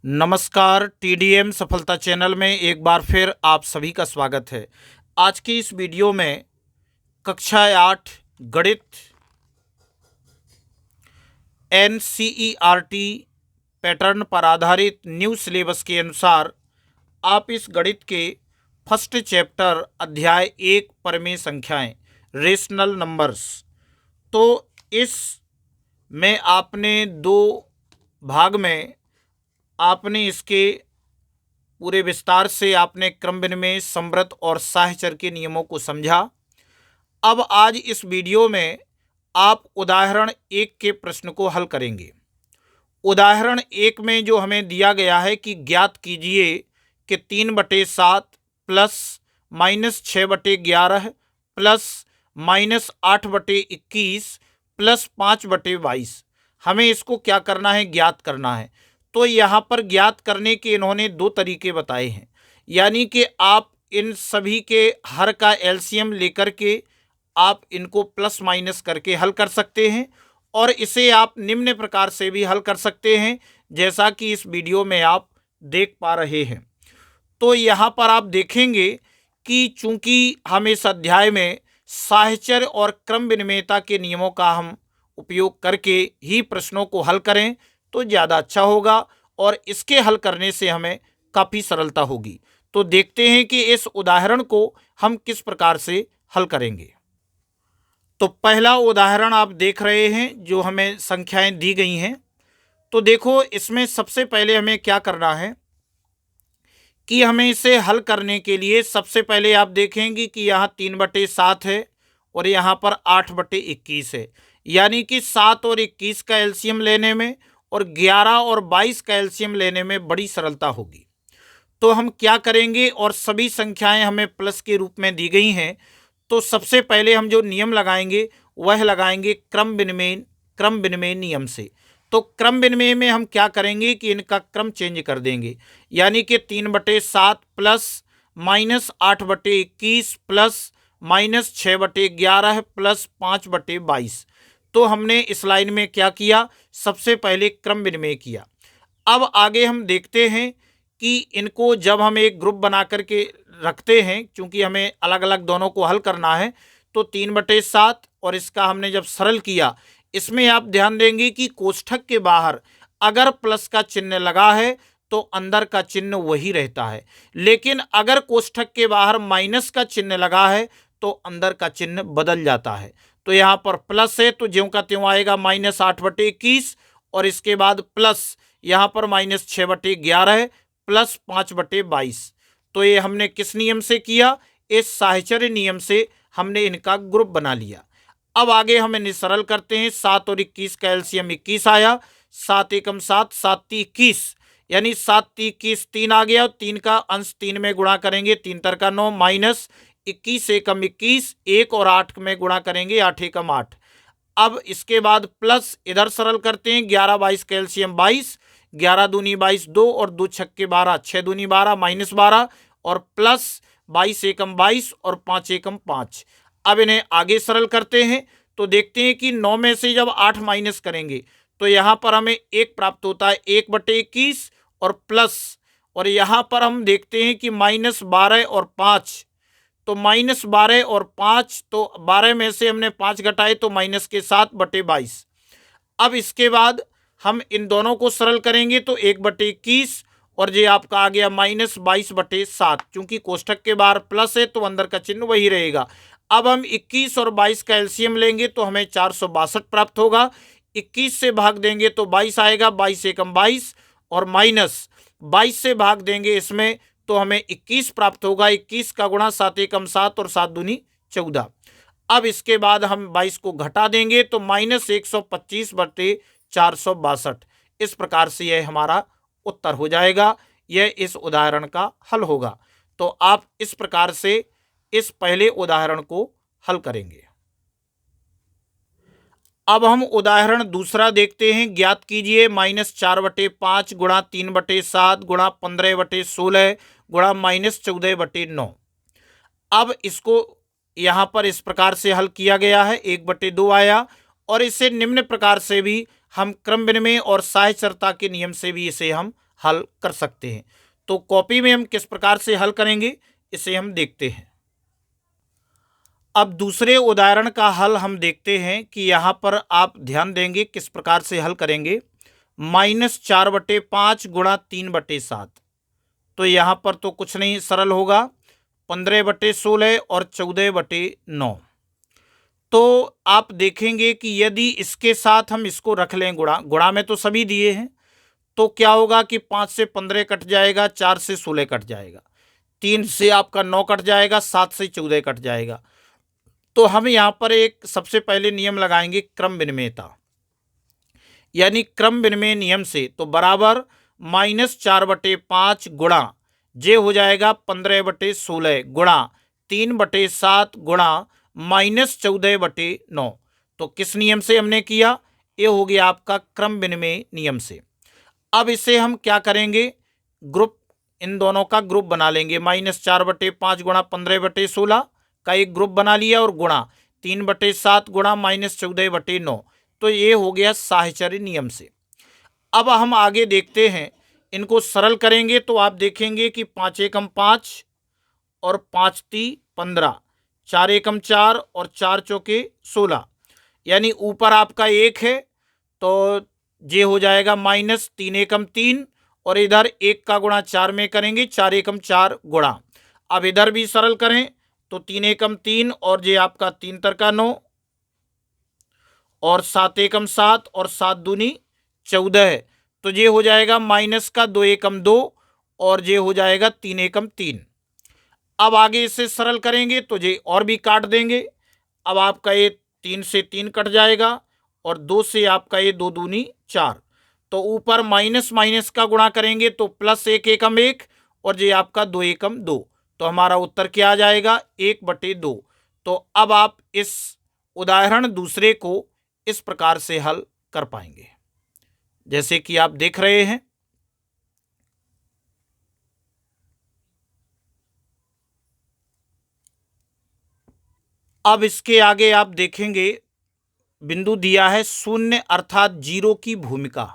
नमस्कार, टीडीएम सफलता चैनल में एक बार फिर आप सभी का स्वागत है। आज की इस वीडियो में कक्षा 8 गणित एनसीईआरटी पैटर्न पर आधारित न्यू सिलेबस के अनुसार आप इस गणित के फर्स्ट चैप्टर अध्याय 1 परमेय संख्याएं रेशनल नंबर्स, तो इस में आपने दो भाग में आपने इसके पूरे विस्तार से आपने क्रम विनिमय, संवृत और साहचर के नियमों को समझा। अब आज इस वीडियो में आप उदाहरण 1 के प्रश्न को हल करेंगे। उदाहरण 1 में जो हमें दिया गया है कि ज्ञात कीजिए कि 3/7 प्लस -6/11 प्लस -8/21 प्लस 5/22, हमें इसको क्या करना है, ज्ञात करना है। तो यहाँ पर ज्ञात करने के इन्होंने दो तरीके बताए हैं, यानी कि आप इन सभी के हर का एलसीएम लेकर के आप इनको प्लस माइनस करके हल कर सकते हैं, और इसे आप निम्न प्रकार से भी हल कर सकते हैं जैसा कि इस वीडियो में आप देख पा रहे हैं। तो यहाँ पर आप देखेंगे कि चूंकि हम इस अध्याय में साहचर्य और क्रम विनिमयता के नियमों का हम उपयोग करके ही प्रश्नों को हल करें तो ज़्यादा अच्छा होगा, और इसके हल करने से हमें काफ़ी सरलता होगी। तो देखते हैं कि इस उदाहरण को हम किस प्रकार से हल करेंगे। तो पहला उदाहरण आप देख रहे हैं जो हमें संख्याएं दी गई हैं। तो देखो, इसमें सबसे पहले हमें क्या करना है कि हमें इसे हल करने के लिए सबसे पहले आप देखेंगे कि यहाँ 3/7 है और यहाँ पर 8/21 है, यानी कि 7 और 21 का एलसीएम लेने में और 11 और 22 का एलसीएम लेने में बड़ी सरलता होगी। तो हम क्या करेंगे, और सभी संख्याएं हमें प्लस के रूप में दी गई हैं, तो सबसे पहले हम जो नियम लगाएंगे वह लगाएंगे क्रम विनिमय नियम से। तो क्रम विनिमय में हम क्या करेंगे कि इनका क्रम चेंज कर देंगे, यानी कि 3/7 प्लस -8/21 प्लस -6/11 प्लस 5/22। तो हमने इस लाइन में क्या किया, सबसे पहले क्रम विनिमय किया। अब आगे हम देखते हैं कि इनको जब हम एक ग्रुप बना करके रखते हैं, क्योंकि हमें अलग अलग दोनों को हल करना है, तो 3/7 और इसका हमने जब सरल किया, इसमें आप ध्यान देंगे कि कोष्ठक के बाहर अगर प्लस का चिन्ह लगा है तो अंदर का चिन्ह वही रहता है, लेकिन अगर कोष्ठक के बाहर माइनस का चिन्ह लगा है तो अंदर का चिन्ह बदल जाता है। तो यहाँ पर प्लस है तो ज्यों का त्यों आएगा -8/21, और इसके बाद प्लस यहाँ पर -6/11 प्लस 5/22। तो ये हमने किस नियम से किया, इस साहचर्य नियम से हमने इनका ग्रुप बना लिया। अब आगे हम इन्हें सरल करते हैं। 7 और 21 का एलसीएम 21 आया, 7 एकम 7, 7 × 21, यानी 7 × 21 3 आ गया, और 3 का अंश 3 में गुणा करेंगे, 3 × 9 माइनस 21 एकम 21, 1 और 8 में गुणा करेंगे, 8 एकम 8। अब इसके बाद प्लस इधर सरल करते हैं, 11 22 का एलसीएम 22, 11 दूनी 22 2 और 2 छक्के 12, 6 दूनी 12 -12 और प्लस 22 एकम 22 और 5 एकम 5। अब इन्हें आगे सरल करते हैं तो देखते हैं कि 9 में से जब 8 माइनस करेंगे तो यहाँ पर हमें 1 प्राप्त होता है, 1/21 और प्लस, और यहाँ पर हम देखते हैं कि -12 और 5, तो -12 और 5, तो 12 में से हमने 5 घटाए तो माइनस के 7/22। अब इसके बाद हम इन दोनों को सरल करेंगे तो 1/21 और ये आपका आ गया -22/7। चूंकि कोष्ठक के बाहर प्लस है तो अंदर का चिन्ह वही रहेगा। अब हम 21 और 22 का एलसीएम लेंगे तो हमें 462 प्राप्त होगा। 21 से भाग देंगे तो 22 आएगा, 22 एकम 22 और माइनस 22 से भाग देंगे इसमें तो हमें 21 प्राप्त होगा। 21 का गुणा 7 एकम 7 और 7 दूनी 14। अब इसके बाद हम 22 को घटा देंगे तो -125/462। इस प्रकार से यह हमारा उत्तर हो जाएगा, यह इस उदाहरण का हल होगा। तो आप इस प्रकार से इस पहले उदाहरण को हल करेंगे। अब हम उदाहरण दूसरा देखते हैं। ज्ञात कीजिए -4/5 गुणा 3/7 गुणा 15/16 गुणा -14/9। अब इसको यहाँ पर इस प्रकार से हल किया गया है, 1/2 आया, और इसे निम्न प्रकार से भी हम क्रम विनिमय और साहचर्यता के नियम से भी इसे हम हल कर सकते हैं। तो कॉपी में हम किस प्रकार से हल करेंगे इसे हम देखते हैं। अब दूसरे उदाहरण का हल हम देखते हैं कि यहाँ पर आप ध्यान देंगे किस प्रकार से हल करेंगे। -4/5 गुणा 3/7, तो यहाँ पर तो कुछ नहीं, सरल होगा, 15/16 और 14/9। तो आप देखेंगे कि यदि इसके साथ हम इसको रख लें गुणा, गुणा में तो सभी दिए हैं, तो क्या होगा कि 5 से 15 कट जाएगा, 4 से 16 कट जाएगा, 3 से आपका 9 कट जाएगा, 7 से 14 कट जाएगा। तो हम यहाँ पर एक सबसे पहले नियम लगाएंगे क्रम विनिमयता, यानी क्रम विनिमय नियम से। तो बराबर -4/5 गुणा जे हो जाएगा 15/16 गुणा 3/7 गुणा -14/9। तो किस नियम से हमने किया? ये हो गया आपका क्रम विनिमय नियम से। अब इसे हम क्या करेंगे, ग्रुप, इन दोनों का ग्रुप बना लेंगे। -4/5 गुणा 15/16 का एक ग्रुप बना लिया और गुणा 3/7 गुणा -14/9। तो ये हो गया साहचर्य नियम से। अब हम आगे देखते हैं, इनको सरल करेंगे तो आप देखेंगे कि 5 एकम 5 और 5 ती 15, 4 एकम 4 और 4 चौके 16, यानी ऊपर आपका 1 है तो ये हो जाएगा -3 एकम 3 और इधर 1 का गुणा 4 में करेंगे, 4 एकम 4 गुणा। अब इधर भी सरल करें तो 3 एकम 3 और ये आपका 3 तरका 9 और 7 एकम 7 और 7 दूनी 14, तो ये हो जाएगा माइनस का 2 एकम 2 और ये हो जाएगा 3 एकम 3। अब आगे इसे सरल करेंगे तो ये और भी काट देंगे। अब आपका ये 3 से 3 कट जाएगा और 2 से आपका ये 2 दूनी 4, तो ऊपर माइनस माइनस का गुणा करेंगे तो +1 एकम 1 और ये आपका 2 एकम 2, तो हमारा उत्तर क्या आ जाएगा 1/2। तो अब आप इस उदाहरण दूसरे को इस प्रकार से हल कर पाएंगे जैसे कि आप देख रहे हैं। अब इसके आगे आप देखेंगे बिंदु दिया है शून्य अर्थात जीरो की भूमिका,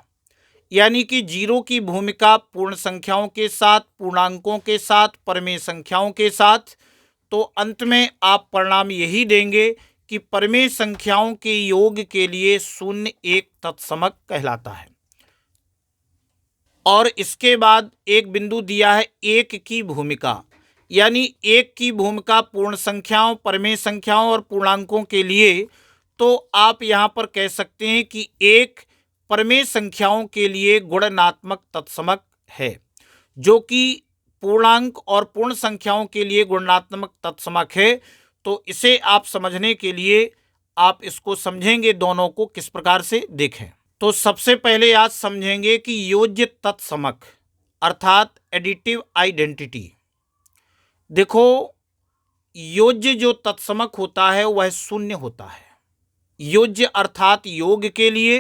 यानी कि जीरो की भूमिका पूर्ण संख्याओं के साथ, पूर्णांकों के साथ, परमेय संख्याओं के साथ। तो अंत में आप परिणाम यही देंगे कि परमेय संख्याओं के योग के लिए शून्य एक तत्समक कहलाता है। और इसके बाद एक बिंदु दिया है एक की भूमिका, यानी एक की भूमिका पूर्ण संख्याओं, परमेय संख्याओं और पूर्णांकों के लिए। तो आप यहाँ पर कह सकते हैं कि एक परमेय संख्याओं के लिए गुणनात्मक तत्समक है, जो कि पूर्णांक और पूर्ण संख्याओं के लिए गुणात्मक तत्समक है। तो इसे आप समझने के लिए आप इसको समझेंगे, दोनों को किस प्रकार से देखें। तो सबसे पहले आज समझेंगे कि योज्य तत्समक अर्थात एडिटिव आइडेंटिटी। देखो, योज्य जो तत्समक होता है वह शून्य होता है। योज्य अर्थात योग के लिए,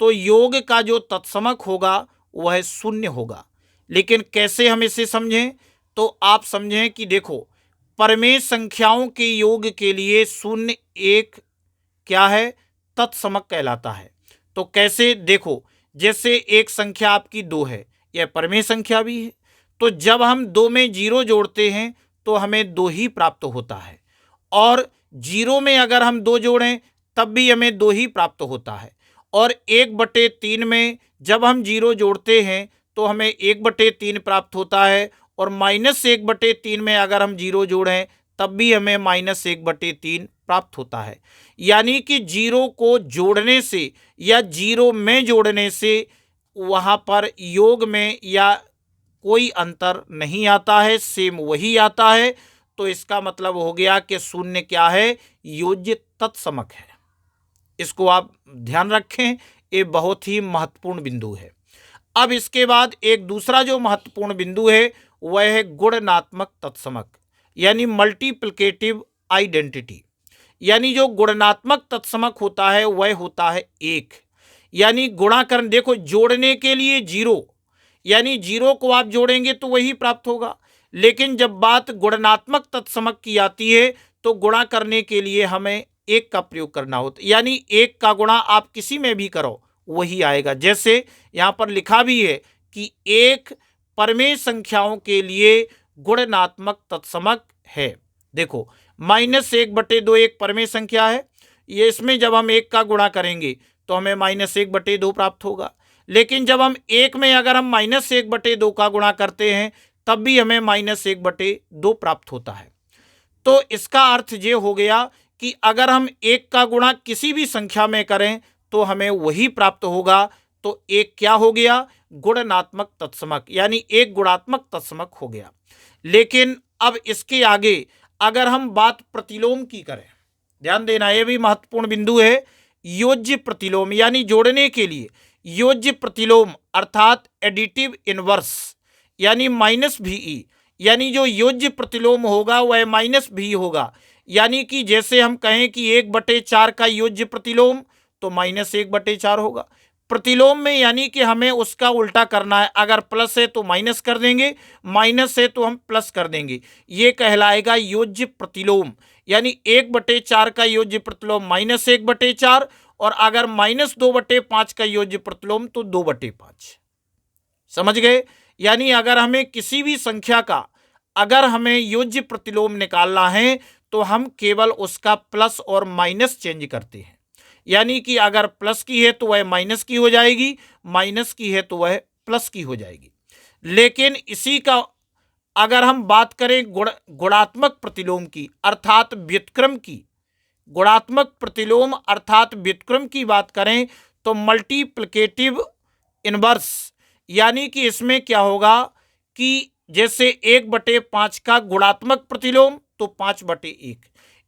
तो योग का जो तत्समक होगा वह शून्य होगा। लेकिन कैसे हम इसे समझें? तो आप समझें कि देखो, परमेय संख्याओं के योग के लिए शून्य एक क्या है? तत्समक कहलाता है। तो कैसे? देखो, जैसे एक संख्या आपकी 2 है, यह परमेय संख्या भी है, तो जब हम 2 में 0 जोड़ते हैं तो हमें 2 ही प्राप्त होता है, और 0 में अगर हम 2 जोड़ें तब भी हमें 2 ही प्राप्त होता है। और 1/3 में जब हम 0 जोड़ते हैं तो हमें 1/3 प्राप्त होता है, और -1/3 में अगर हम 0 जोड़ें तब भी हमें -1/3 प्राप्त होता है। यानी कि 0 को जोड़ने से या 0 में जोड़ने से वहाँ पर योग में या कोई अंतर नहीं आता है, सेम वही आता है। तो इसका मतलब हो गया कि शून्य क्या है? योज्य तत्समक है। इसको आप ध्यान रखें, ये बहुत ही महत्वपूर्ण बिंदु है। अब इसके बाद एक दूसरा जो महत्वपूर्ण बिंदु है वह है गुणनात्मक तत्समक, यानी मल्टीप्लिकेटिव आइडेंटिटी। यानी जो गुणनात्मक तत्समक होता है वह होता है 1, यानी गुणाकरण। देखो, जोड़ने के लिए 0, यानी 0 को आप जोड़ेंगे तो वही प्राप्त होगा, लेकिन जब बात गुणनात्मक तत्समक की आती है तो गुणा करने के लिए हमें 1 का प्रयोग करना होता है, यानी 1 का गुणा आप किसी में भी करो वही आएगा। जैसे यहाँ पर लिखा भी है कि एक परमेय संख्याओं के लिए गुणनात्मक तत्समक है। देखो -1/2 एक परमेय संख्या है, ये इसमें जब हम 1 का गुणा करेंगे तो हमें -1/2 प्राप्त होगा। लेकिन जब हम 1 में अगर हम -1/2 का गुणा करते हैं तब भी हमें -1/2 प्राप्त होता है। तो इसका अर्थ ये हो गया कि अगर हम 1 का गुणा किसी भी संख्या में करें तो हमें वही प्राप्त होगा। तो एक क्या हो गया? गुणनात्मक तत्समक, यानी एक गुणात्मक तत्समक हो गया। लेकिन अब इसके आगे अगर हम बात प्रतिलोम की करें, ध्यान देना ये भी महत्वपूर्ण बिंदु है। योज्य प्रतिलोम यानी जोड़ने के लिए योज्य प्रतिलोम अर्थात एडिटिव इनवर्स यानी -VE, यानी जो योज्य प्रतिलोम होगा वह -भी होगा। यानी कि जैसे हम कहें कि 1/4 का योज्य प्रतिलोम तो -1/4 होगा। प्रतिलोम में यानी कि हमें उसका उल्टा करना है, अगर प्लस है तो माइनस कर देंगे, माइनस है तो हम प्लस कर देंगे, ये कहलाएगा योज्य प्रतिलोम। यानी 1/4 का योज्य प्रतिलोम -1/4, और अगर -2/5 का योज्य प्रतिलोम तो 2/5। समझ गए? यानी अगर हमें किसी भी संख्या का अगर हमें योज्य प्रतिलोम निकालना है तो हम केवल उसका प्लस और माइनस चेंज करते हैं। यानी कि अगर प्लस की है तो वह माइनस की हो जाएगी, माइनस की है तो वह प्लस की हो जाएगी। लेकिन इसी का अगर हम बात करें गुणात्मक प्रतिलोम की अर्थात व्युत्क्रम की, गुणात्मक प्रतिलोम अर्थात व्युत्क्रम की बात करें तो मल्टीप्लिकेटिव इनवर्स, यानी कि इसमें क्या होगा कि जैसे 1/5 का गुणात्मक प्रतिलोम तो 5/1,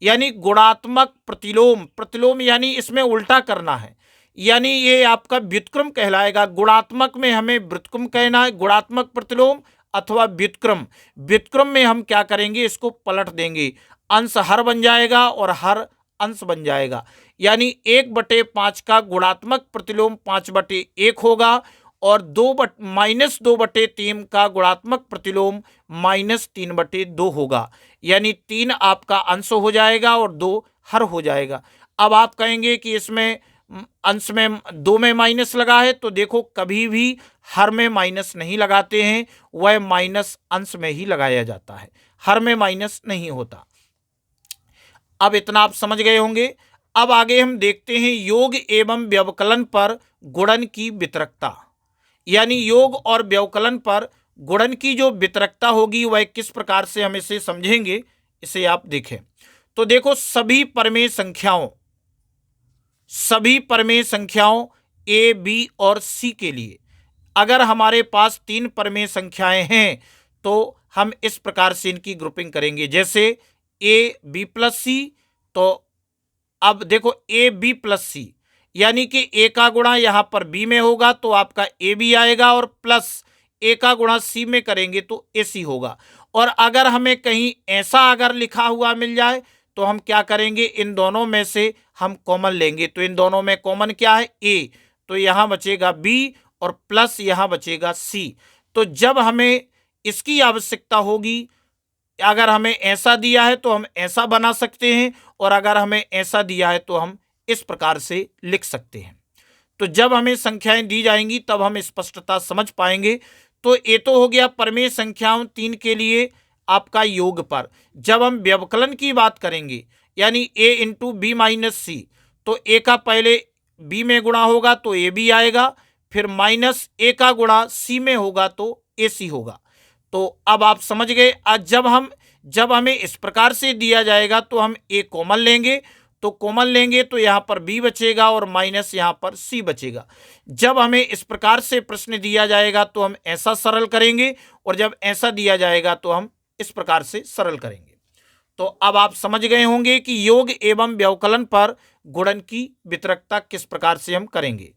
यानी गुणात्मक प्रतिलोम, प्रतिलोम यानी इसमें उल्टा करना है, यानी ये आपका व्युत्क्रम कहलाएगा। गुणात्मक में हमें व्युत्क्रम कहना है, गुणात्मक प्रतिलोम अथवा व्युत्क्रम। व्युत्क्रम में हम क्या करेंगे, इसको पलट देंगे, अंश हर बन जाएगा और हर अंश बन जाएगा। यानी 1/5 का गुणात्मक प्रतिलोम 5/1 होगा और -2/3 का गुणात्मक प्रतिलोम -3/2 होगा। यानी 3 आपका अंश हो जाएगा और 2 हर हो जाएगा। अब आप कहेंगे कि इसमें अंश में 2 में माइनस लगा है, तो देखो कभी भी हर में माइनस नहीं लगाते हैं, वह माइनस अंश में ही लगाया जाता है, हर में माइनस नहीं होता। अब इतना आप समझ गए होंगे। अब आगे हम देखते हैं योग एवं व्यवकलन पर गुणन की वितरकता, यानी योग और व्यवकलन पर गुणन की जो वितरकता होगी वह किस प्रकार से हम इसे समझेंगे, इसे आप देखें। तो देखो सभी परमेय संख्याओं ए, बी और सी के लिए अगर हमारे पास 3 परमेय संख्याएं हैं तो हम इस प्रकार से इनकी ग्रुपिंग करेंगे, जैसे ए बी प्लस सी। तो अब देखो ए बी प्लस सी, यानी कि ए का गुणा यहां पर बी में होगा तो आपका ए बी आएगा, और प्लस ए का गुणा सी में करेंगे तो ए सी होगा। और अगर हमें कहीं ऐसा अगर लिखा हुआ मिल जाए तो हम क्या करेंगे, इन दोनों में से हम कॉमन लेंगे। तो इन दोनों में कॉमन क्या है, ए, तो यहां बचेगा बी और प्लस यहां बचेगा सी। तो जब हमें इसकी आवश्यकता होगी, अगर हमें ऐसा दिया है तो हम ऐसा बना सकते हैं, और अगर हमें ऐसा दिया है तो हम इस प्रकार से लिख सकते हैं। तो जब हमें संख्याएं दी जाएंगी तब हम स्पष्टता समझ पाएंगे। तो ये तो हो गया परमेय संख्याओं 3 के लिए आपका योग पर। जब हम व्यवकलन की बात करेंगे यानी a इंटू बी माइनस सी, तो a का पहले b में गुणा होगा तो ए बी आएगा, फिर माइनस a का गुणा c में होगा तो ए सी होगा। तो अब आप समझ गए। आज जब हमें इस प्रकार से दिया जाएगा तो हम a कॉमन लेंगे, तो कॉमन लेंगे तो यहाँ पर b बचेगा और माइनस यहाँ पर c बचेगा। जब हमें इस प्रकार से प्रश्न दिया जाएगा तो हम ऐसा सरल करेंगे, और जब ऐसा दिया जाएगा तो हम इस प्रकार से सरल करेंगे। तो अब आप समझ गए होंगे कि योग एवं व्यवकलन पर गुणन की वितरकता किस प्रकार से हम करेंगे।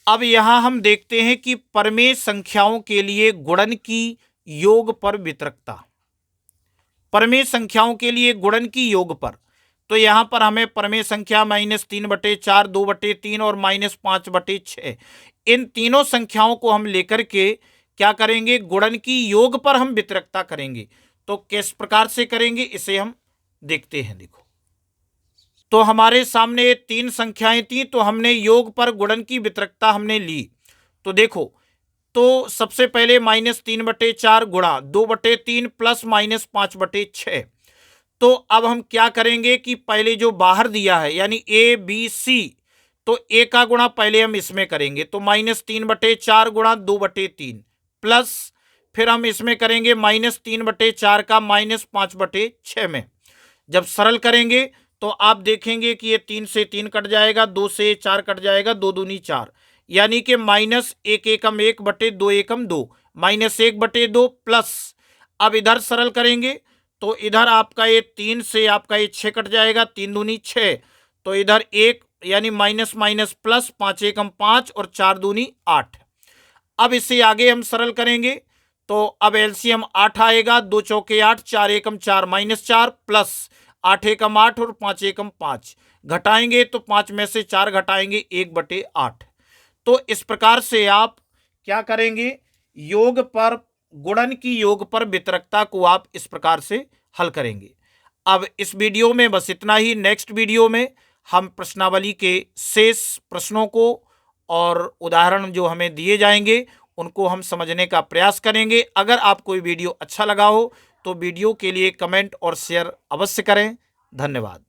अब यहां हम देखते हैं कि परमेय संख्याओं के लिए गुणन की योग पर वितरकता, परमेय संख्याओं के लिए गुणन की योग पर। तो यहां पर हमें परमेय संख्या -3/4, 2/3 और -5/6, इन तीनों संख्याओं को हम लेकर के क्या करेंगे, गुणन की योग पर हम वितरकता करेंगे। तो किस प्रकार से करेंगे इसे हम देखते हैं। देखो तो हमारे सामने 3 संख्याएं थी, तो हमने योग पर गुणन की वितरकता हमने ली। तो देखो, तो सबसे पहले -3/4 गुणा 2/3 प्लस -5/6। तो अब हम क्या करेंगे कि पहले जो बाहर दिया है यानी ए बी सी, तो ए का गुणा पहले हम इसमें करेंगे, तो -3/4 गुणा 2/3 प्लस फिर हम इसमें करेंगे -3/4 का -5/6 में। जब सरल करेंगे तो आप देखेंगे कि ये 3 से 3 कट जाएगा, 2 से 4 कट जाएगा, 2 दूनी 4, यानी कि -1 एकम 1/2 एकम 2, -1/2 प्लस। अब इधर सरल करेंगे तो इधर आपका ये 3 से आपका ये 6 कट जाएगा, 3 दूनी 6, तो इधर 1 यानी माइनस माइनस प्लस, 5 एकम 5 और 4 दूनी 8। अब इससे आगे हम सरल करेंगे तो अब एलसीएम 8 आएगा, 2 चौके 8, 4 एकम 4 -4 प्लस 8 एकम 8 और 5 एकम 5, घटाएंगे तो 5 में से 4 घटाएंगे 1/8। तो इस प्रकार से आप क्या करेंगे, योग पर गुणन की योग पर वितरकता को आप इस प्रकार से हल करेंगे। अब इस वीडियो में बस इतना ही। नेक्स्ट वीडियो में हम प्रश्नावली के शेष प्रश्नों को और उदाहरण जो हमें दिए जाएंगे उनको हम समझने का प्रयास करेंगे। अगर आपको वीडियो अच्छा लगा हो तो वीडियो के लिए कमेंट और शेयर अवश्य करें। धन्यवाद।